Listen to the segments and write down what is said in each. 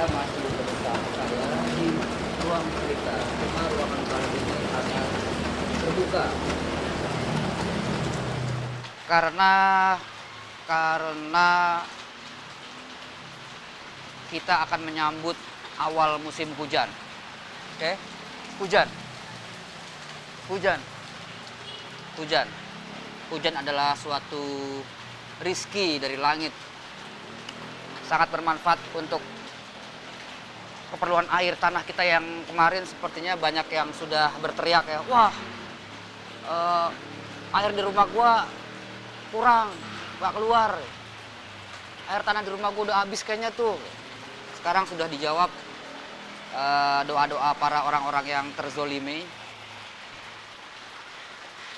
masih bersama saya di ruang cerita. Cuma ruangan kali ini sangat terbuka karena karena kita akan menyambut awal musim hujan. Oke? Hujan. Hujan. Hujan. Hujan adalah suatu rizki dari langit. Sangat bermanfaat untuk keperluan air tanah kita yang kemarin sepertinya banyak yang sudah berteriak ya, wah air di rumah gua kurang, nggak keluar, air tanah di rumah gua udah habis kayaknya tuh. Sekarang sudah dijawab doa-doa para orang-orang yang terzolimi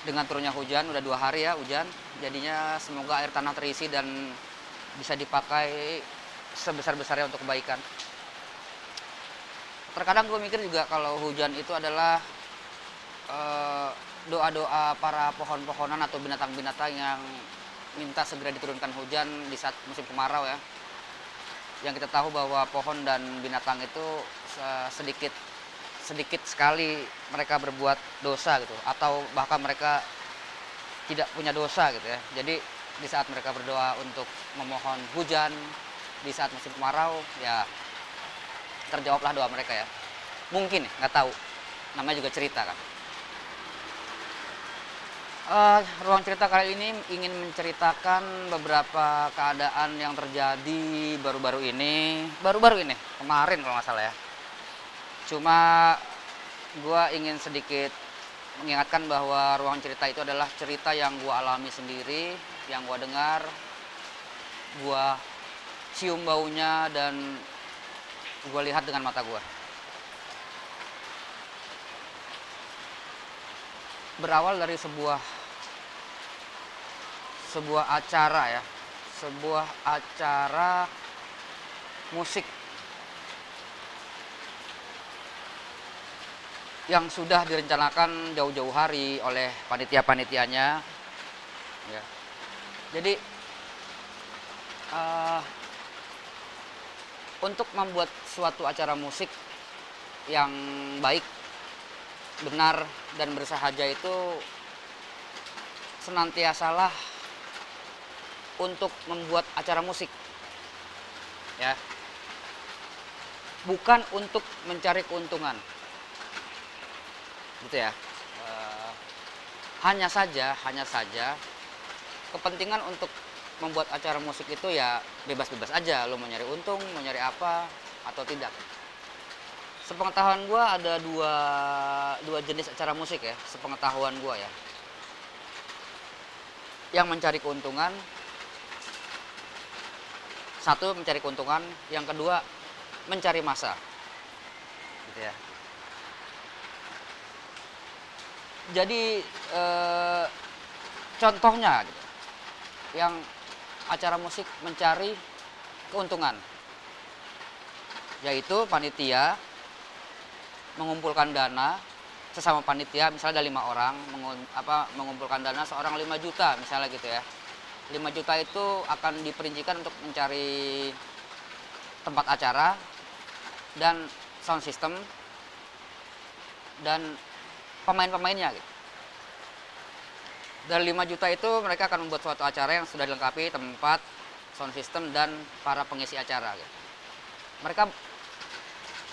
dengan turunnya hujan. Udah 2 hari ya hujan, jadinya semoga air tanah terisi dan bisa dipakai sebesar-besarnya untuk kebaikan. Terkadang gue mikir juga kalau hujan itu adalah doa-doa para pohon-pohonan atau binatang-binatang yang minta segera diturunkan hujan di saat musim kemarau ya. Yang kita tahu bahwa pohon dan binatang itu sedikit sekali mereka berbuat dosa gitu, atau bahkan mereka tidak punya dosa gitu ya. Jadi di saat mereka berdoa untuk memohon hujan di saat musim kemarau, ya terjawablah doa mereka ya. Mungkin, nggak tahu. Namanya juga cerita kan. Ruang cerita kali ini ingin menceritakan beberapa keadaan yang terjadi baru-baru ini. Kemarin kalau nggak salah ya. Cuma gue ingin sedikit mengingatkan bahwa ruang cerita itu adalah cerita yang gue alami sendiri, yang gue dengar, gue cium baunya, dan gue lihat dengan mata gue. Berawal dari sebuah acara ya, sebuah acara musik yang sudah direncanakan jauh-jauh hari oleh panitia-panitianya ya. Jadi untuk membuat suatu acara musik yang baik, benar, dan bersahaja itu senantiasalah untuk membuat acara musik ya, bukan untuk mencari keuntungan gitu ya. Hanya saja kepentingan untuk membuat acara musik itu ya bebas-bebas aja, lo mau nyari untung, mau nyari apa atau tidak. Sepengetahuan gue ada dua jenis acara musik ya, sepengetahuan gue ya. Yang mencari keuntungan, satu mencari keuntungan, yang kedua mencari massa gitu ya. Jadi contohnya gitu, yang acara musik mencari keuntungan, yaitu panitia mengumpulkan dana sesama panitia, misalnya ada 5 orang mengumpulkan dana seorang 5 juta misalnya gitu ya. 5 juta itu akan diperincikan untuk mencari tempat acara dan sound system dan pemain-pemainnya gitu. Dari 5 juta itu mereka akan membuat suatu acara yang sudah dilengkapi tempat, sound system, dan para pengisi acara gitu.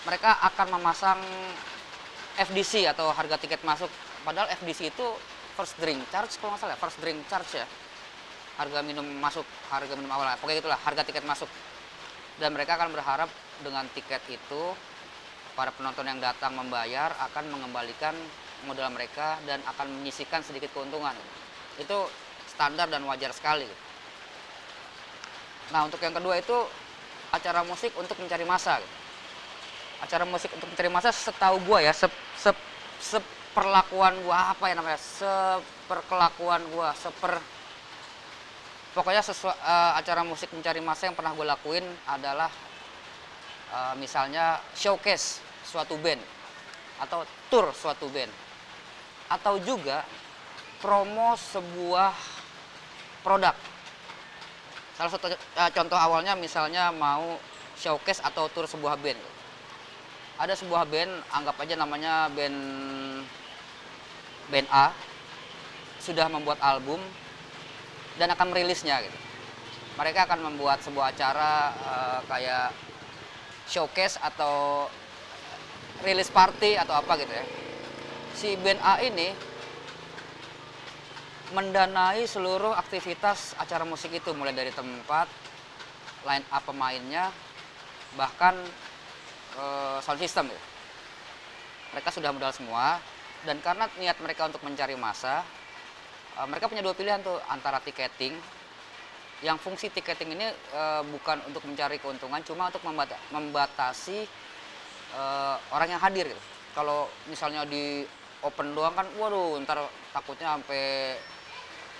Mereka akan memasang FDC atau harga tiket masuk. Padahal FDC itu first drink charge kalau nggak salah, first drink charge ya. Harga minum masuk, harga minum awal, pokoknya itulah harga tiket masuk. Dan mereka akan berharap dengan tiket itu para penonton yang datang membayar akan mengembalikan modal mereka dan akan menyisihkan sedikit keuntungan. Itu standar dan wajar sekali. Nah, untuk yang kedua itu acara musik untuk mencari massa. Acara musik untuk mencari massa setahu gue ya, seperlakuan gue, apa ya namanya, seperkelakuan gue, pokoknya acara musik mencari massa yang pernah gue lakuin adalah misalnya showcase suatu band atau tour suatu band, atau juga promo sebuah produk. Salah satu contoh awalnya misalnya mau showcase atau tour sebuah band. Ada sebuah band, anggap aja namanya band A, sudah membuat album dan akan merilisnya gitu. Mereka akan membuat sebuah acara kayak showcase atau rilis party atau apa gitu ya. Si band A ini mendanai seluruh aktivitas acara musik itu, mulai dari tempat, line up pemainnya, bahkan sound system gitu. Mereka sudah modal semua, dan karena niat mereka untuk mencari massa, mereka punya dua pilihan tuh, antara tiketing, yang fungsi tiketing ini bukan untuk mencari keuntungan, cuma untuk membatasi orang yang hadir gitu. Kalau misalnya di open doang kan, waduh, ntar takutnya sampai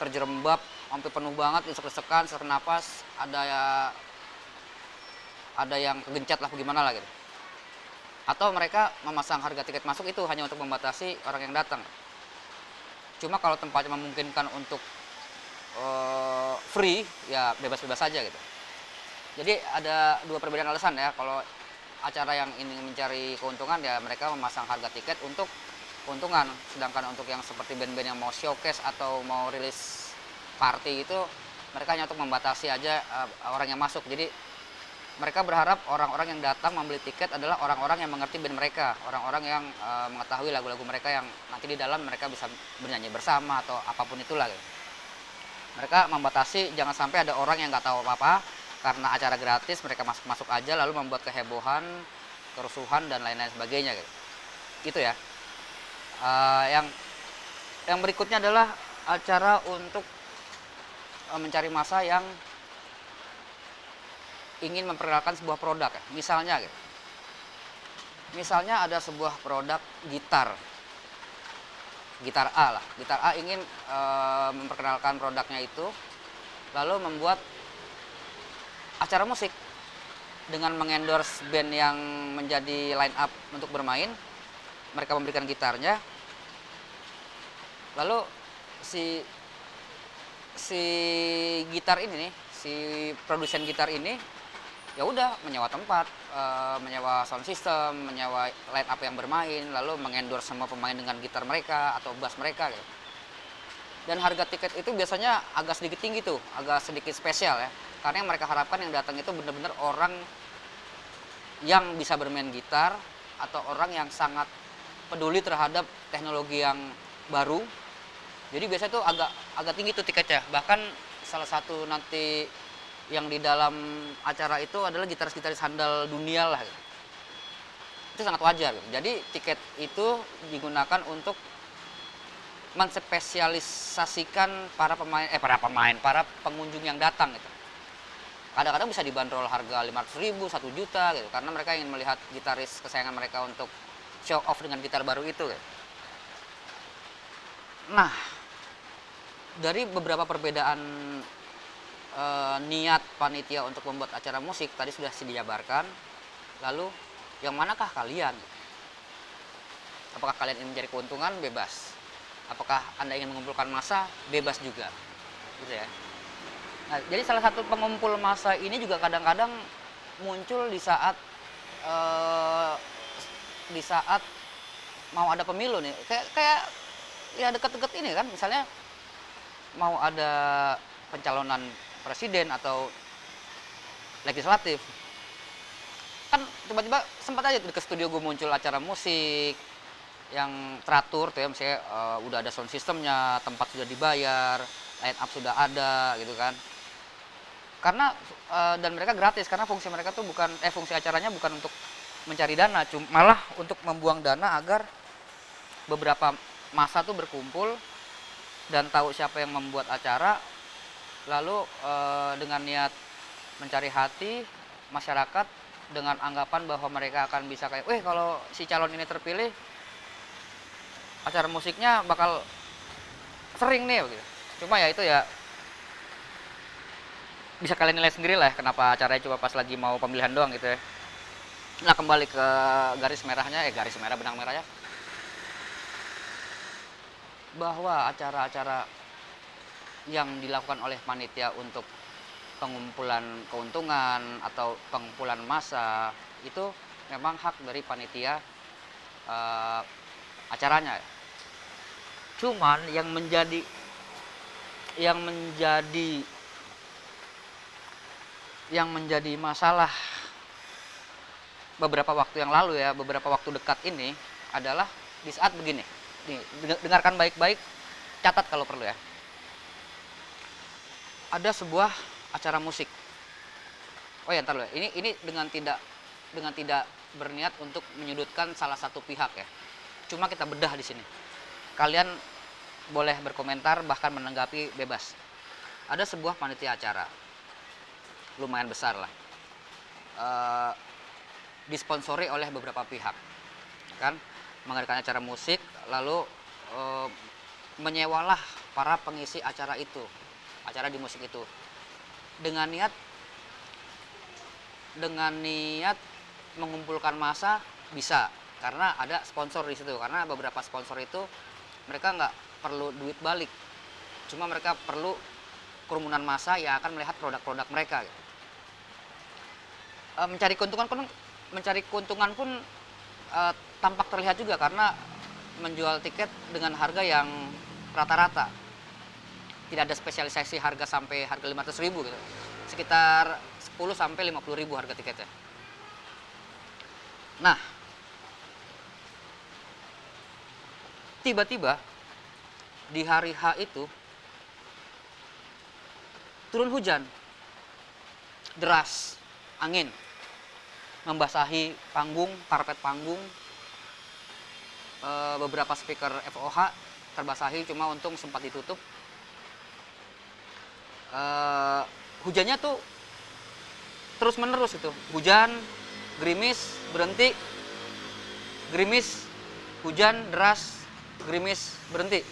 terjerembab, sampai penuh banget, desek-desekan, sesak napas, ada yang kegencet lah, gimana lah gitu. Atau mereka memasang harga tiket masuk itu hanya untuk membatasi orang yang datang. Cuma kalau tempatnya memungkinkan untuk free, ya bebas-bebas saja gitu. Jadi ada dua perbedaan alasan ya. Kalau acara yang ingin mencari keuntungan, ya mereka memasang harga tiket untuk keuntungan. Sedangkan untuk yang seperti band-band yang mau showcase atau mau rilis party itu, mereka hanya untuk membatasi aja orang yang masuk. Jadi mereka berharap orang-orang yang datang membeli tiket adalah orang-orang yang mengerti band mereka, orang-orang yang mengetahui lagu-lagu mereka, yang nanti di dalam mereka bisa bernyanyi bersama atau apapun itulah gitu. Mereka membatasi jangan sampai ada orang yang nggak tahu apa-apa karena acara gratis, mereka masuk-masuk aja lalu membuat kehebohan, kerusuhan dan lain-lain sebagainya gitu. Gitu ya. Yang berikutnya adalah acara untuk mencari massa yang ingin memperkenalkan sebuah produk ya. Misalnya ada sebuah produk gitar A lah. Gitar A ingin memperkenalkan produknya itu, lalu membuat acara musik dengan mengendorse band yang menjadi line up untuk bermain. Mereka memberikan gitarnya, lalu si gitar ini nih, si produsen gitar ini ya udah menyewa tempat, menyewa sound system, menyewa line up yang bermain, lalu mengendorse semua pemain dengan gitar mereka atau bass mereka gitu. Dan harga tiket itu biasanya agak sedikit tinggi tuh, agak sedikit spesial ya. Karena yang mereka harapkan yang datang itu benar-benar orang yang bisa bermain gitar atau orang yang sangat peduli terhadap teknologi yang baru. Jadi biasanya tuh agak tinggi tuh tiketnya. Bahkan salah satu nanti yang di dalam acara itu adalah gitaris-gitaris handal dunia lah gitu. Itu sangat wajar gitu. Jadi tiket itu digunakan untuk menspesialisasikan para pengunjung yang datang gitu. Kadang-kadang bisa dibanderol harga 500.000, 1 juta gitu, karena mereka ingin melihat gitaris kesayangan mereka untuk show off dengan gitar baru itu gitu. Nah, dari beberapa perbedaan niat panitia untuk membuat acara musik tadi sudah dijabarkan. Lalu yang manakah kalian? Apakah kalian ingin mencari keuntungan? Bebas. Apakah Anda ingin mengumpulkan massa? Bebas juga. Gitu ya. Nah, jadi salah satu pengumpul massa ini juga kadang-kadang muncul di saat mau ada pemilu nih. Kayak ya deket-deket ini kan, misalnya mau ada pencalonan presiden atau legislatif, kan tiba-tiba sempat aja ke studio gue muncul acara musik yang teratur tuh ya, misalnya udah ada sound systemnya, tempat sudah dibayar, line up sudah ada gitu kan. Karena dan mereka gratis, karena fungsi mereka tuh fungsi acaranya bukan untuk mencari dana, malah untuk membuang dana agar beberapa massa tuh berkumpul dan tahu siapa yang membuat acara. Lalu dengan niat mencari hati masyarakat dengan anggapan bahwa mereka akan bisa kayak, kalau si calon ini terpilih, acara musiknya bakal sering nih gitu. Cuma ya itu ya bisa kalian nilai sendiri lah kenapa acaranya cuma pas lagi mau pemilihan doang gitu ya. Nah, kembali ke garis merahnya, garis merah benang merahnya, bahwa acara-acara yang dilakukan oleh panitia untuk pengumpulan keuntungan atau pengumpulan massa itu memang hak dari panitia acaranya. Cuman yang menjadi masalah beberapa waktu yang lalu ya, beberapa waktu dekat ini adalah di saat begini. Nih, dengarkan baik-baik, catat kalau perlu ya. Ada sebuah acara musik. Oh ya, ntar loh. Ini dengan tidak berniat untuk menyudutkan salah satu pihak ya. Cuma kita bedah di sini. Kalian boleh berkomentar bahkan menanggapi bebas. Ada sebuah panitia acara, lumayan besar lah, disponsori oleh beberapa pihak, kan, mengadakan acara musik, lalu menyewalah para pengisi acara itu, acara di musik itu, dengan niat mengumpulkan massa bisa, karena ada sponsor di situ, karena beberapa sponsor itu mereka nggak perlu duit balik, cuma mereka perlu kerumunan massa yang akan melihat produk-produk mereka. Mencari keuntungan pun tampak terlihat juga, karena menjual tiket dengan harga yang rata-rata, tidak ada spesialisasi harga sampai harga 500.000 gitu, sekitar 10 sampai 50.000 harga tiketnya. Nah, tiba-tiba di hari H itu turun hujan deras, angin membasahi panggung, karpet panggung, beberapa speaker FOH terbasahi, cuma untung sempat ditutup. Hujannya tuh terus menerus itu, hujan, gerimis, berhenti, gerimis, hujan, deras, gerimis, berhenti.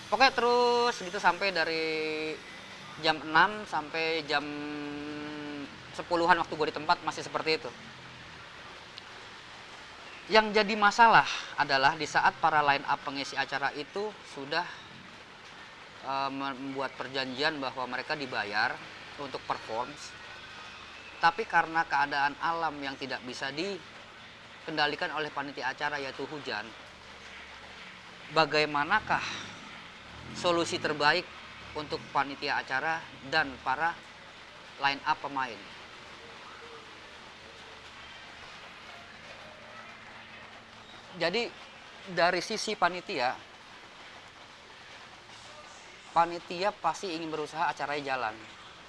Pokoknya terus gitu sampai dari jam 6 sampai jam 10-an waktu gue di tempat masih seperti itu. Yang jadi masalah adalah di saat para line up pengisi acara itu sudah membuat perjanjian bahwa mereka dibayar untuk perform, tapi karena keadaan alam yang tidak bisa dikendalikan oleh panitia acara yaitu hujan, bagaimanakah solusi terbaik untuk panitia acara dan para line up pemain? Jadi dari sisi panitia pasti ingin berusaha acaranya jalan.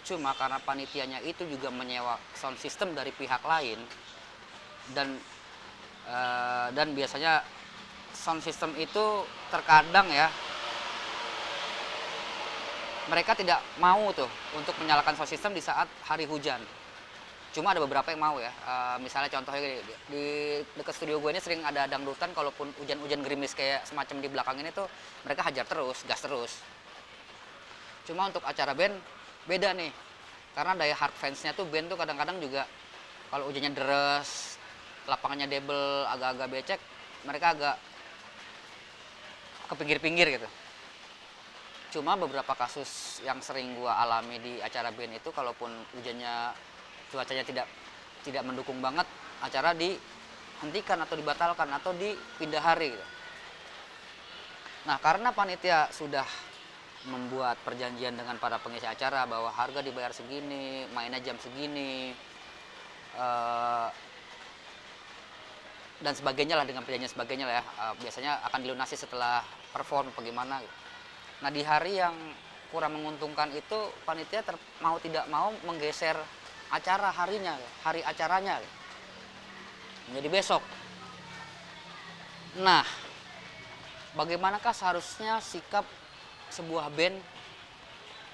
Cuma karena panitianya itu juga menyewa sound system dari pihak lain, dan biasanya sound system itu terkadang ya, mereka tidak mau tuh untuk menyalakan sound system di saat hari hujan. Cuma ada beberapa yang mau ya, misalnya contohnya di dekat studio gue ini sering ada dangdutan, kalaupun hujan-hujan gerimis kayak semacam di belakang ini tuh mereka hajar terus, gas terus. Cuma untuk acara band beda nih, karena daya hard fansnya tuh band tuh kadang-kadang juga kalau hujannya deres, lapangannya debel, agak-agak becek, mereka agak ke pinggir-pinggir gitu. Cuma beberapa kasus yang sering gua alami di acara band itu, kalaupun hujannya, cuacanya tidak mendukung banget, acara dihentikan atau dibatalkan atau dipindah hari gitu. Nah, karena panitia sudah membuat perjanjian dengan para pengisi acara bahwa harga dibayar segini, mainnya jam segini, dan sebagainya lah, dengan perjanjian sebagainya lah ya, biasanya akan dilunasi setelah perform bagaimana gitu. Nah, di hari yang kurang menguntungkan itu panitia mau tidak mau menggeser acara harinya, hari acaranya menjadi besok. Nah, bagaimanakah seharusnya sikap sebuah band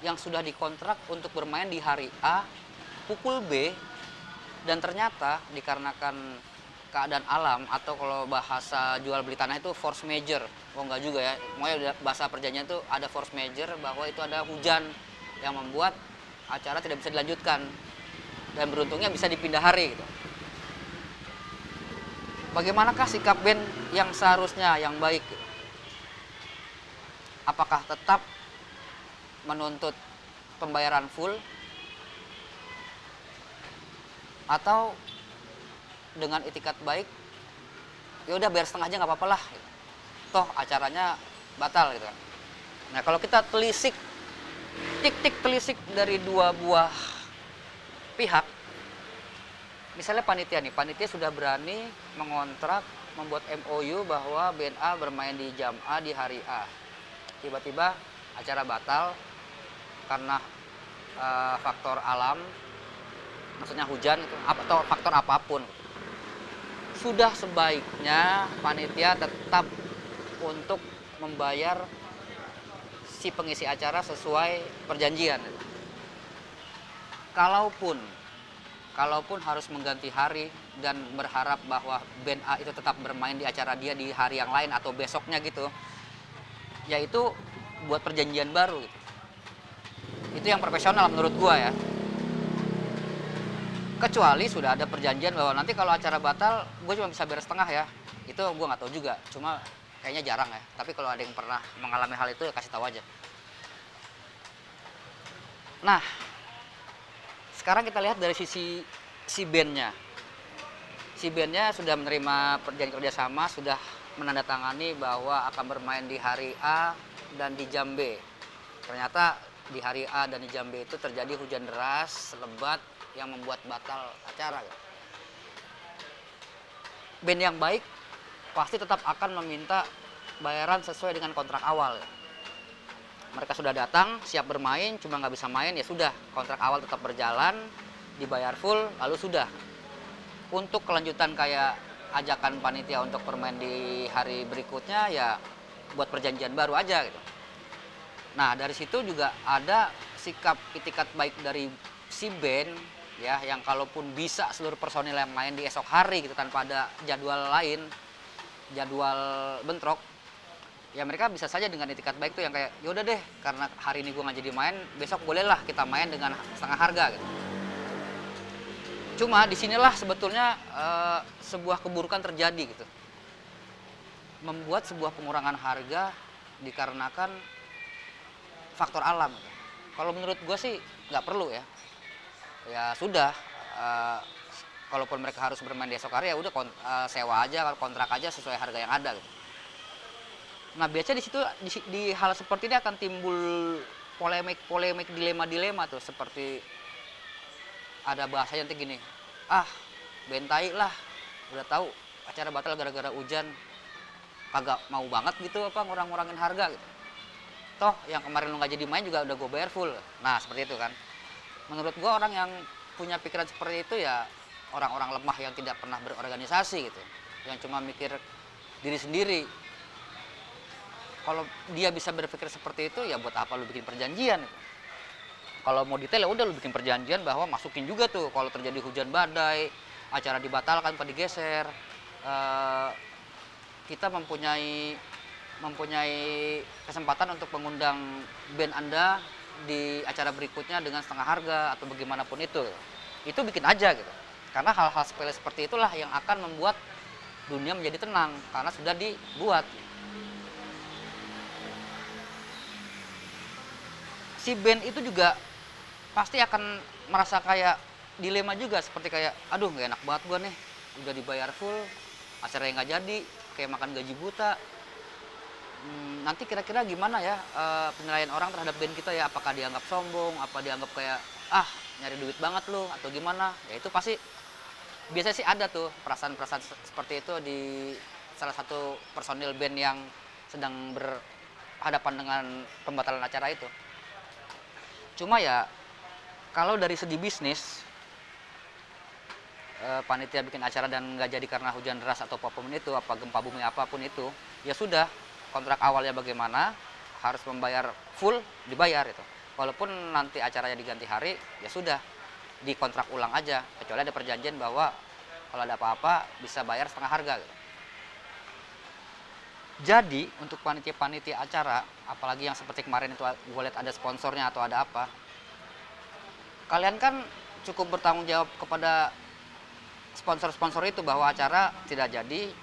yang sudah dikontrak untuk bermain di hari A, pukul B, dan ternyata dikarenakan keadaan alam, atau kalau bahasa jual beli tanah itu force major, enggak juga ya, pokoknya bahasa perjanjian itu ada force major, bahwa itu ada hujan yang membuat acara tidak bisa dilanjutkan dan beruntungnya bisa dipindah hari gitu. Bagaimanakah sikap band yang seharusnya yang baik? Apakah tetap menuntut pembayaran full atau dengan itikat baik, ya udah bayar setengah aja nggak apa-apa lah, toh acaranya batal gitu kan. Nah kalau kita telisik, tik-tik telisik dari dua buah pihak, misalnya panitia sudah berani mengontrak, membuat MOU bahwa band A bermain di jam A di hari A, tiba-tiba acara batal karena faktor alam, maksudnya hujan itu, atau faktor apapun, sudah sebaiknya panitia tetap untuk membayar si pengisi acara sesuai perjanjian. Kalaupun harus mengganti hari dan berharap bahwa band A itu tetap bermain di acara dia di hari yang lain atau besoknya gitu, yaitu buat perjanjian baru gitu. Itu yang profesional menurut gua ya. Kecuali sudah ada perjanjian bahwa nanti kalau acara batal gue cuma bisa bayar setengah ya, itu gue nggak tahu juga, cuma kayaknya jarang ya. Tapi kalau ada yang pernah mengalami hal itu ya kasih tahu aja. Nah sekarang kita lihat dari sisi si bandnya. Si bandnya sudah menerima perjanjian kerjasama, sudah menandatangani bahwa akan bermain di hari A dan di jam B. Ternyata di hari A dan di jam B itu terjadi hujan deras, lebat, yang membuat batal acara. Band yang baik pasti tetap akan meminta bayaran sesuai dengan kontrak awal. Mereka sudah datang, siap bermain, cuma nggak bisa main, ya sudah, kontrak awal tetap berjalan, dibayar full, lalu sudah. Untuk kelanjutan kayak ajakan panitia untuk bermain di hari berikutnya, ya buat perjanjian baru aja gitu. Nah dari situ juga ada sikap itikat baik dari si band ya, yang kalaupun bisa seluruh personil yang main di esok hari gitu tanpa ada jadwal lain, jadwal bentrok, ya mereka bisa saja dengan itikat baik tuh yang kayak yaudah deh, karena hari ini gue nggak jadi main, besok bolehlah kita main dengan setengah harga gitu. Cuma disinilah sebetulnya sebuah keburukan terjadi gitu, membuat sebuah pengurangan harga dikarenakan faktor alam. Kalau menurut gue sih nggak perlu ya. Ya sudah, kalaupun mereka harus bermain di esok hari ya udah sewa aja, kontrak aja sesuai harga yang ada gitu. Nah biasanya di situ di hal seperti ini akan timbul polemik, dilema tuh, seperti ada bahasanya nanti gini, bentai lah, udah tahu acara batal gara-gara hujan, kagak mau banget gitu apa ngurangin harga gitu. Toh yang kemarin lu nggak jadi main juga udah gue bayar full. Nah seperti itu kan. Menurut gue orang yang punya pikiran seperti itu ya orang-orang lemah yang tidak pernah berorganisasi gitu, yang cuma mikir diri sendiri. Kalau dia bisa berpikir seperti itu ya buat apa lu bikin perjanjian gitu. Kalau mau detail ya udah lu bikin perjanjian bahwa masukin juga tuh kalau terjadi hujan badai, acara dibatalkan atau digeser, kita mempunyai kesempatan untuk mengundang band Anda di acara berikutnya dengan setengah harga atau bagaimanapun itu bikin aja gitu. Karena hal-hal sepele seperti itulah yang akan membuat dunia menjadi tenang karena sudah dibuat. Si band itu juga pasti akan merasa kayak dilema juga, seperti kayak aduh nggak enak banget gua nih, udah dibayar full, acaranya nggak jadi, kayak makan gaji buta. Nanti kira-kira gimana ya penilaian orang terhadap band kita ya, apakah dianggap sombong, apa dianggap kayak nyari duit banget loh atau gimana. Ya itu pasti biasanya sih ada tuh perasaan-perasaan seperti itu di salah satu personil band yang sedang berhadapan dengan pembatalan acara itu. Cuma ya kalau dari segi bisnis, panitia bikin acara dan nggak jadi karena hujan deras atau apapun itu, apa gempa bumi apapun itu, ya sudah, kontrak awalnya bagaimana, harus membayar full, dibayar itu. Walaupun nanti acaranya diganti hari, ya sudah, dikontrak ulang aja. Kecuali ada perjanjian bahwa kalau ada apa-apa bisa bayar setengah harga gitu. Jadi untuk panitia-panitia acara, apalagi yang seperti kemarin itu gue lihat ada sponsornya atau ada apa, kalian kan cukup bertanggung jawab kepada sponsor-sponsor itu bahwa acara tidak jadi,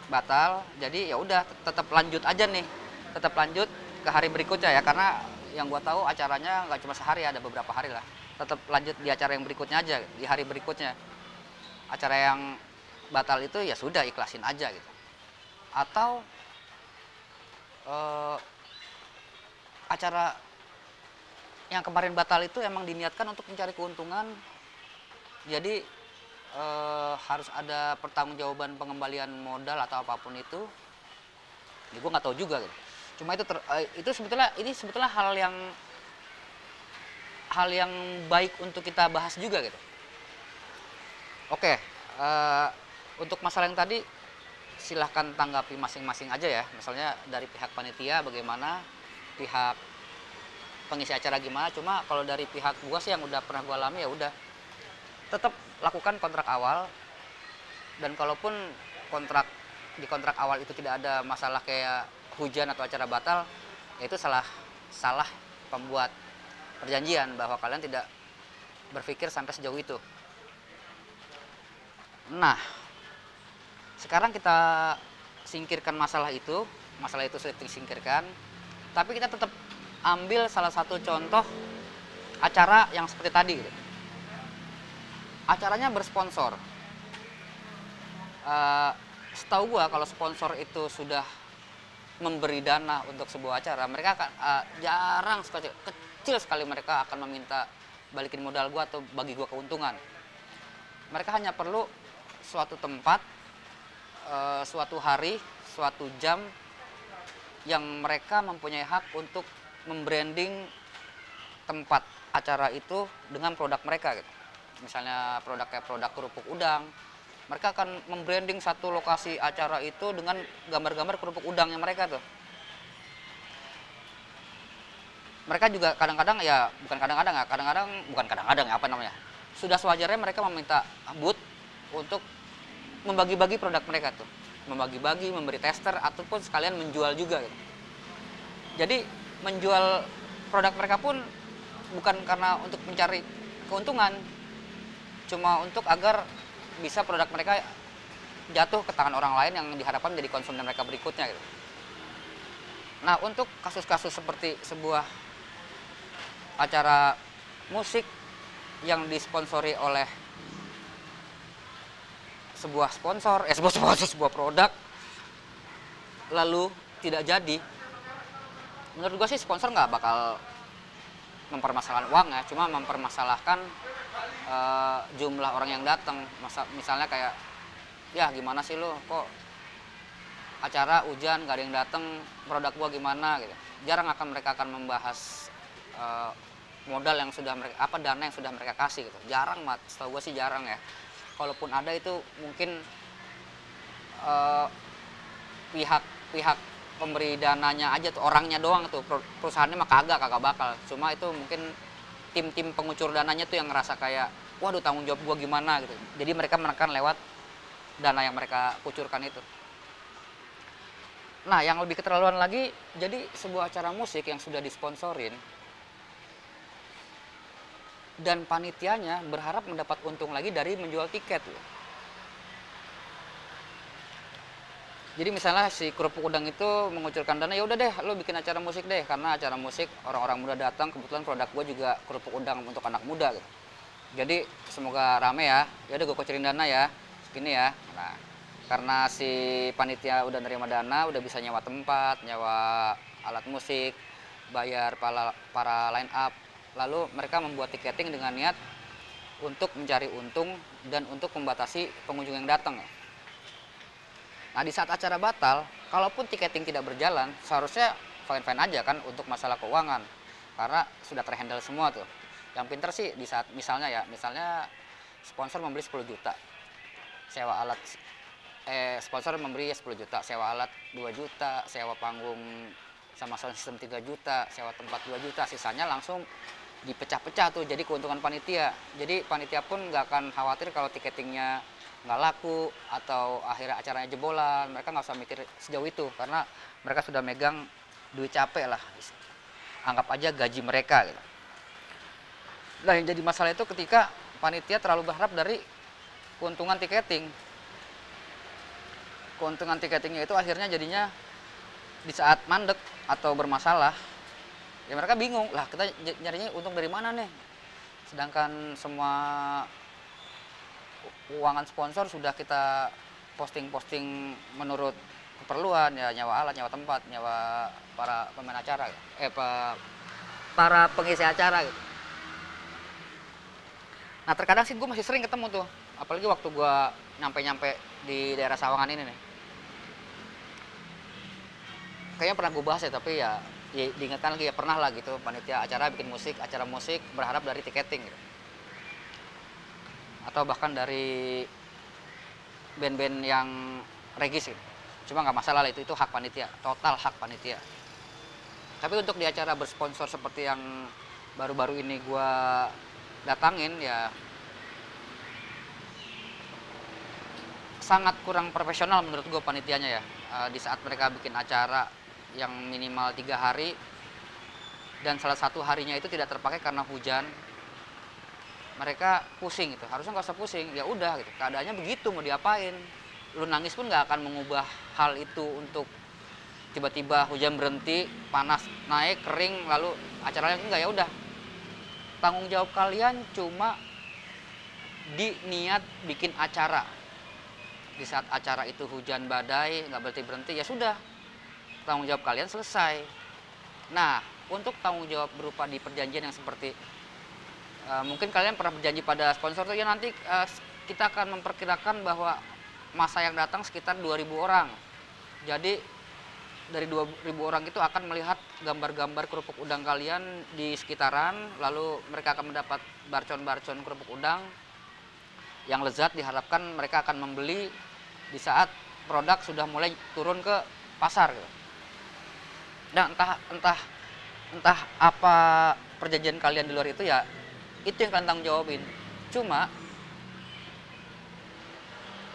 batal, jadi ya udah tetap lanjut aja nih, tetap lanjut ke hari berikutnya ya, karena yang gua tahu acaranya nggak cuma sehari, ada beberapa hari lah, tetap lanjut di acara yang berikutnya aja, di hari berikutnya. acara yang batal itu ya sudah ikhlasin aja gitu. Atau acara yang kemarin batal itu emang diniatkan untuk mencari keuntungan, jadi harus ada pertanggungjawaban pengembalian modal atau apapun itu, ya gue nggak tahu juga gitu. Cuma itu sebetulnya hal yang baik untuk kita bahas juga gitu. Oke, untuk masalah yang tadi silahkan tanggapi masing-masing aja ya. Misalnya dari pihak panitia bagaimana, pihak pengisi acara gimana. Cuma kalau dari pihak gua sih yang udah pernah gua alami, ya udah tetap lakukan kontrak awal. Dan kalaupun di kontrak awal itu tidak ada masalah kayak hujan atau acara batal, ya itu salah pembuat perjanjian, bahwa kalian tidak berpikir sampai sejauh itu. Nah, sekarang kita singkirkan masalah itu sudah disingkirkan, tapi kita tetap ambil salah satu contoh acara yang seperti tadi gitu. Acaranya bersponsor. Setahu gua kalau sponsor itu sudah memberi dana untuk sebuah acara, mereka akan kecil sekali mereka akan meminta balikin modal gua atau bagi gua keuntungan. Mereka hanya perlu suatu tempat, suatu hari, suatu jam yang mereka mempunyai hak untuk membranding tempat acara itu dengan produk mereka gitu. Misalnya kayak produk kerupuk udang, mereka akan membranding satu lokasi acara itu dengan gambar-gambar kerupuk udangnya mereka tuh. Mereka juga kadang-kadang sudah sewajarnya mereka meminta booth untuk membagi-bagi produk mereka tuh, memberi tester ataupun sekalian menjual juga gitu. Jadi menjual produk mereka pun bukan karena untuk mencari keuntungan, cuma untuk agar bisa produk mereka jatuh ke tangan orang lain yang diharapkan menjadi konsumen mereka berikutnya gitu. Nah, untuk kasus-kasus seperti sebuah acara musik yang disponsori oleh sebuah produk lalu tidak jadi, menurut gue sih sponsor nggak bakal mempermasalahkan uangnya, cuma mempermasalahkan jumlah orang yang datang. Misalnya kayak, ya gimana sih lo kok acara hujan gak ada yang datang, produk gua gimana gitu. Jarang mereka akan membahas modal yang sudah dana yang sudah mereka kasih gitu. Jarang, setahu gua sih jarang ya. Kalaupun ada itu mungkin pihak pemberi dananya aja tuh, orangnya doang tuh, perusahaannya mah kagak bakal. Cuma itu mungkin tim pengucur dananya tuh yang ngerasa kayak, waduh tanggung jawab gua gimana gitu. Jadi mereka menekan lewat dana yang mereka kucurkan itu. Nah, yang lebih keterlaluan lagi, jadi sebuah acara musik yang sudah disponsorin dan panitianya berharap mendapat untung lagi dari menjual tiket. Jadi misalnya si kerupuk udang itu mengucurkan dana, ya udah deh lo bikin acara musik deh, karena acara musik orang-orang muda datang, kebetulan produk gue juga kerupuk udang untuk anak muda gitu. Jadi semoga rame ya. Ya udah gue kucurin dana ya, segini ya. Nah, karena si panitia udah nerima dana, udah bisa nyewa tempat, nyewa alat musik, bayar para line up, lalu mereka membuat tiketing dengan niat untuk mencari untung dan untuk membatasi pengunjung yang datang ya. Nah, di saat acara batal, kalaupun tiketing tidak berjalan, seharusnya fine-fine aja kan untuk masalah keuangan, karena sudah terhandle semua tuh. Yang pinter sih di saat misalnya sponsor membeli 10 juta, sponsor memberi 10 juta, sewa alat 2 juta, sewa panggung sama sound system 3 juta, sewa tempat 2 juta, sisanya langsung dipecah-pecah tuh jadi keuntungan panitia. Jadi panitia pun nggak akan khawatir kalau tiketingnya nggak laku atau akhirnya acaranya jebolan. Mereka nggak usah mikir sejauh itu karena mereka sudah megang duit capek lah, anggap aja gaji mereka gitu. Nah, yang jadi masalah itu ketika panitia terlalu berharap dari keuntungan tiketing. Keuntungan tiketingnya itu akhirnya jadinya di saat mandek atau bermasalah, ya mereka bingung, lah kita nyarinya untung dari mana nih, sedangkan semua keuangan sponsor sudah kita posting-posting menurut keperluan ya, nyawa alat, nyawa tempat, nyawa para pemain acara, para pengisi acara gitu. Nah terkadang sih gue masih sering ketemu tuh, apalagi waktu gue nyampe di daerah Sawangan ini nih. Kayaknya pernah gue bahas ya, tapi ya diingatkan lagi ya, pernah lah gitu, panitia acara bikin acara musik berharap dari tiketing gitu. Atau bahkan dari band-band yang regis gitu. Cuma nggak masalah lah, itu hak panitia, total hak panitia. Tapi untuk di acara bersponsor seperti yang baru-baru ini gue datangin ya, sangat kurang profesional menurut gue panitianya ya. Di saat mereka bikin acara yang minimal 3 hari dan salah satu harinya itu tidak terpakai karena hujan, mereka pusing gitu. Harusnya nggak usah pusing, ya udah gitu, keadaannya begitu, mau diapain. Lu nangis pun nggak akan mengubah hal itu untuk tiba-tiba hujan berhenti, panas naik, kering, lalu acaranya enggak. Ya udah, tanggung jawab kalian cuma di niat bikin acara. Di saat acara itu hujan badai, nggak berhenti-berhenti, ya sudah, tanggung jawab kalian selesai. Nah, untuk tanggung jawab berupa di perjanjian yang seperti mungkin kalian pernah berjanji pada sponsor tuh ya, nanti kita akan memperkirakan bahwa masa yang datang sekitar 2.000 orang. Jadi dari 2.000 orang itu akan melihat gambar-gambar kerupuk udang kalian di sekitaran, lalu mereka akan mendapat barcon-barcon kerupuk udang yang lezat. Diharapkan mereka akan membeli di saat produk sudah mulai turun ke pasar gitu. Nah, entah apa perjanjian kalian di luar itu ya, itu yang kalian tanggung jawabin. Cuma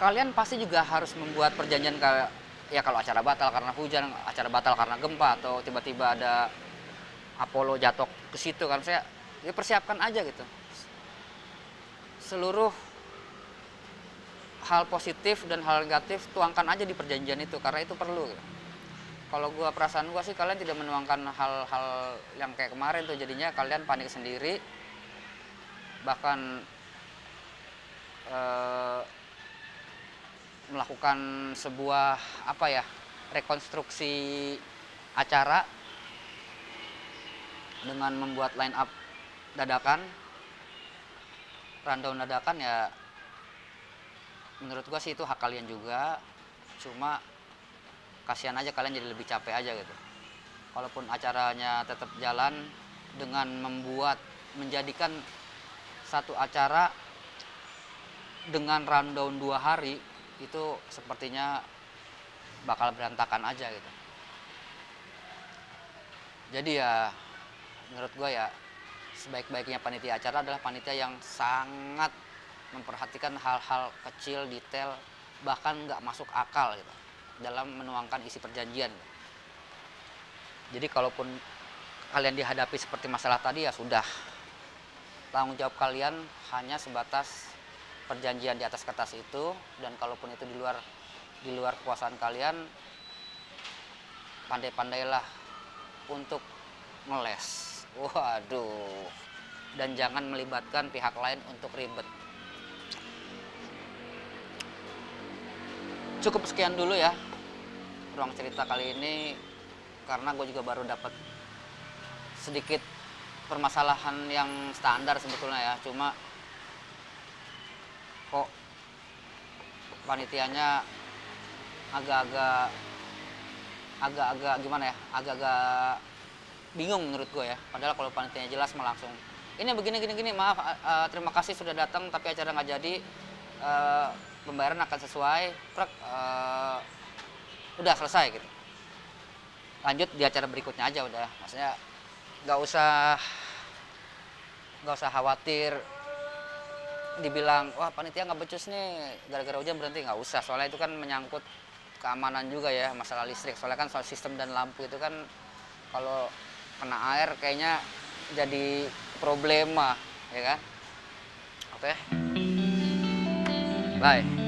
kalian pasti juga harus membuat perjanjian kayak ya, kalau acara batal karena hujan, acara batal karena gempa, atau tiba-tiba ada Apollo jatuh ke situ kan, saya ya persiapkan aja gitu. Seluruh hal positif dan hal negatif tuangkan aja di perjanjian itu, karena itu perlu gitu. Kalau perasaan gua sih, kalian tidak menuangkan hal-hal yang kayak kemarin tuh, jadinya kalian panik sendiri, bahkan melakukan sebuah rekonstruksi acara dengan membuat line up dadakan, rundown dadakan. Ya menurut gua sih itu hak kalian juga, cuma kasihan aja kalian jadi lebih capek aja gitu. Kalaupun acaranya tetap jalan, dengan menjadikan satu acara dengan rundown 2 hari, itu sepertinya bakal berantakan aja gitu. Jadi ya menurut gue ya, sebaik-baiknya panitia acara adalah panitia yang sangat memperhatikan hal-hal kecil, detail, bahkan nggak masuk akal gitu dalam menuangkan isi perjanjian. Jadi kalaupun kalian dihadapi seperti masalah tadi, ya sudah, tanggung jawab kalian hanya sebatas perjanjian di atas kertas itu. Dan kalaupun itu di luar kekuasaan kalian, pandai-pandailah untuk ngeles. Waduh, dan jangan melibatkan pihak lain untuk ribet. Cukup sekian dulu ya ruang cerita kali ini, karena gue juga baru dapat sedikit permasalahan yang standar sebetulnya ya, cuma kok panitianya agak-agak gimana ya, agak-agak bingung menurut gue ya. Padahal kalau panitianya jelas mah langsung ini begini, maaf, terima kasih sudah datang tapi acara nggak jadi, pembayaran akan sesuai, udah selesai gitu, lanjut di acara berikutnya aja udah. Maksudnya nggak usah khawatir dibilang wah panitia nggak becus nih gara-gara hujan berhenti, nggak usah. Soalnya itu kan menyangkut keamanan juga ya, masalah listrik. Soalnya kan soal sistem dan lampu itu kan kalau kena air kayaknya jadi problema ya kan. Oke, bye.